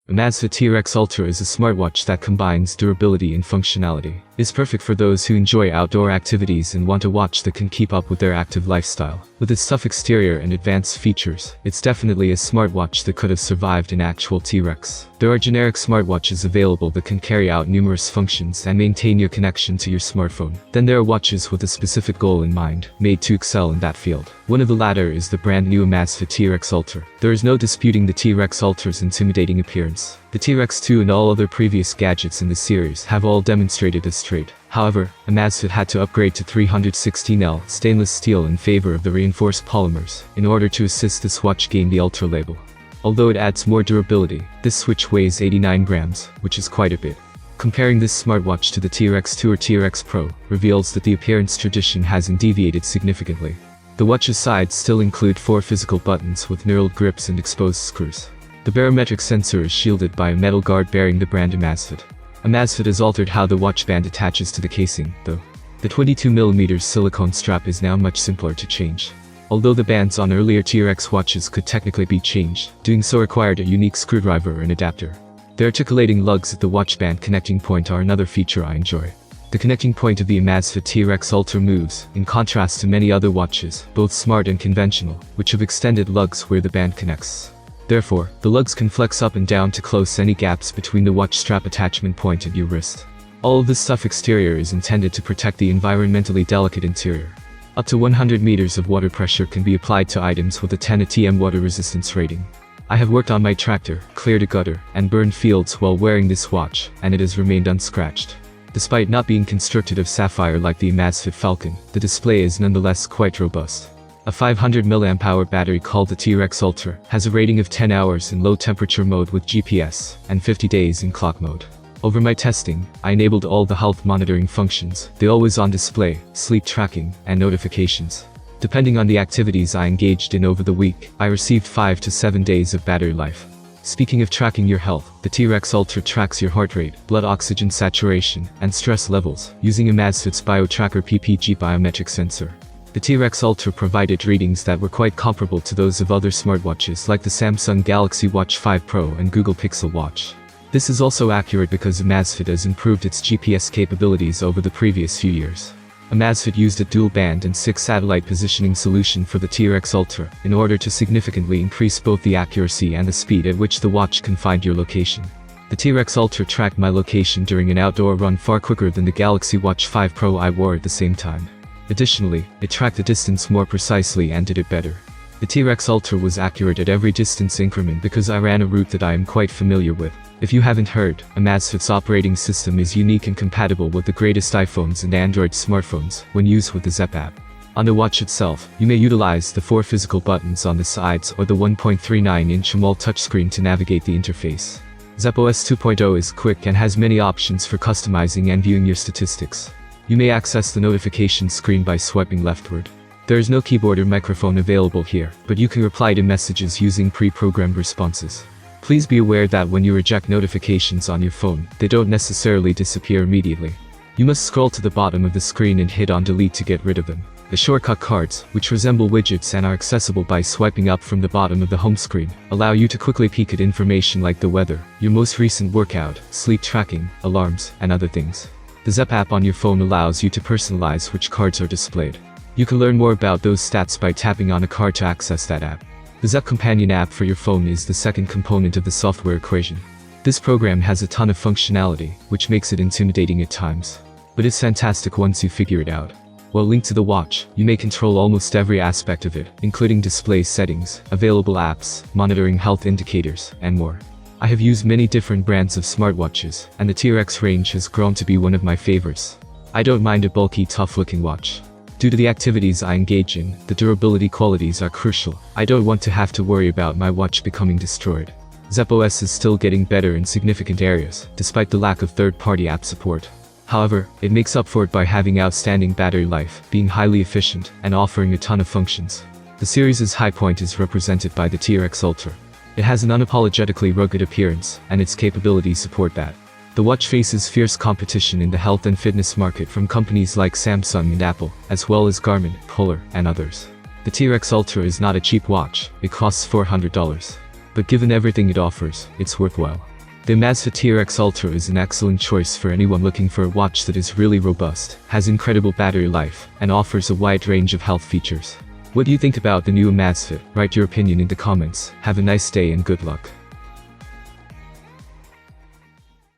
Amazfit T-Rex Ultra is a smartwatch that combines durability and functionality. It's perfect for those who enjoy outdoor activities and want a watch that can keep up with their active lifestyle. With its tough exterior and advanced features, it's definitely a smartwatch that could have survived an actual T-Rex. There are generic smartwatches available that can carry out numerous functions and maintain your connection to your smartphone. Then there are watches with a specific goal in mind, made to excel in that field. One of the latter is the brand new Amazfit T-Rex Ultra. There is no disputing the T-Rex Ultra's intimidating appearance. The T-Rex 2 and all other previous gadgets in the series have all demonstrated this trait. However, Amazfit had to upgrade to 316L stainless steel in favor of the reinforced polymers in order to assist this watch gain the Ultra label. Although it adds more durability, this switch weighs 89 grams, which is quite a bit. Comparing this smartwatch to the T-Rex 2 or T-Rex Pro reveals that the appearance tradition hasn't deviated significantly. The watch's sides still include 4 physical buttons with knurled grips and exposed screws. The barometric sensor is shielded by a metal guard bearing the brand Amazfit. Amazfit has altered how the watch band attaches to the casing, though. The 22mm silicone strap is now much simpler to change. Although the bands on earlier T-Rex watches could technically be changed, doing so required a unique screwdriver and adapter. The articulating lugs at the watch band connecting point are another feature I enjoy. The connecting point of the Amazfit T-Rex Ultra moves, in contrast to many other watches, both smart and conventional, which have extended lugs where the band connects. Therefore, the lugs can flex up and down to close any gaps between the watch strap attachment point and your wrist. All of this tough exterior is intended to protect the environmentally delicate interior. Up to 100 meters of water pressure can be applied to items with a 10 atm water resistance rating. I have worked on my tractor, cleared a gutter, and burned fields while wearing this watch, and it has remained unscratched. Despite not being constructed of sapphire like the Amazfit Falcon, the display is nonetheless quite robust. A 500 mAh battery called the T-Rex Ultra has a rating of 10 hours in low temperature mode with GPS, and 50 days in clock mode. Over my testing, I enabled all the health monitoring functions, the always-on display, sleep tracking, and notifications. Depending on the activities I engaged in over the week, I received 5 to 7 days of battery life. Speaking of tracking your health, the T-Rex Ultra tracks your heart rate, blood oxygen saturation, and stress levels, using Amazfit's BioTracker PPG biometric sensor. The T-Rex Ultra provided readings that were quite comparable to those of other smartwatches like the Samsung Galaxy Watch 5 Pro and Google Pixel Watch. This is also accurate because Amazfit has improved its GPS capabilities over the previous few years. Amazfit used a dual-band and 6-satellite positioning solution for the T-Rex Ultra in order to significantly increase both the accuracy and the speed at which the watch can find your location. The T-Rex Ultra tracked my location during an outdoor run far quicker than the Galaxy Watch 5 Pro I wore at the same time. Additionally, it tracked the distance more precisely and did it better. The T-Rex Ultra was accurate at every distance increment because I ran a route that I am quite familiar with. If you haven't heard, Amazfit's operating system is unique and compatible with the greatest iPhones and Android smartphones when used with the Zepp app. On the watch itself, you may utilize the 4 physical buttons on the sides or the 1.39-inch AMOLED touchscreen to navigate the interface. Zepp OS 2.0 is quick and has many options for customizing and viewing your statistics. You may access the notification screen by swiping leftward. There is no keyboard or microphone available here, but you can reply to messages using pre-programmed responses. Please be aware that when you reject notifications on your phone, they don't necessarily disappear immediately. You must scroll to the bottom of the screen and hit on delete to get rid of them. The shortcut cards, which resemble widgets and are accessible by swiping up from the bottom of the home screen, allow you to quickly peek at information like the weather, your most recent workout, sleep tracking, alarms, and other things. The Zepp app on your phone allows you to personalize which cards are displayed. You can learn more about those stats by tapping on a card to access that app. The Zepp Companion app for your phone is the second component of the software equation. This program has a ton of functionality, which makes it intimidating at times. But it's fantastic once you figure it out. While linked to the watch, you may control almost every aspect of it, including display settings, available apps, monitoring health indicators, and more. I have used many different brands of smartwatches, and the T-Rex range has grown to be one of my favorites. I don't mind a bulky, tough-looking watch. Due to the activities I engage in, the durability qualities are crucial. I don't want to have to worry about my watch becoming destroyed. Zepp OS is still getting better in significant areas, despite the lack of third-party app support. However, it makes up for it by having outstanding battery life, being highly efficient, and offering a ton of functions. The series' high point is represented by the T-Rex Ultra. It has an unapologetically rugged appearance, and its capabilities support that. The watch faces fierce competition in the health and fitness market from companies like Samsung and Apple, as well as Garmin, Polar, and others. The T-Rex Ultra is not a cheap watch, it costs $400. But given everything it offers, it's worthwhile. The Amazfit T-Rex Ultra is an excellent choice for anyone looking for a watch that is really robust, has incredible battery life, and offers a wide range of health features. What do you think about the new Amazfit? Write your opinion in the comments. Have a nice day and good luck.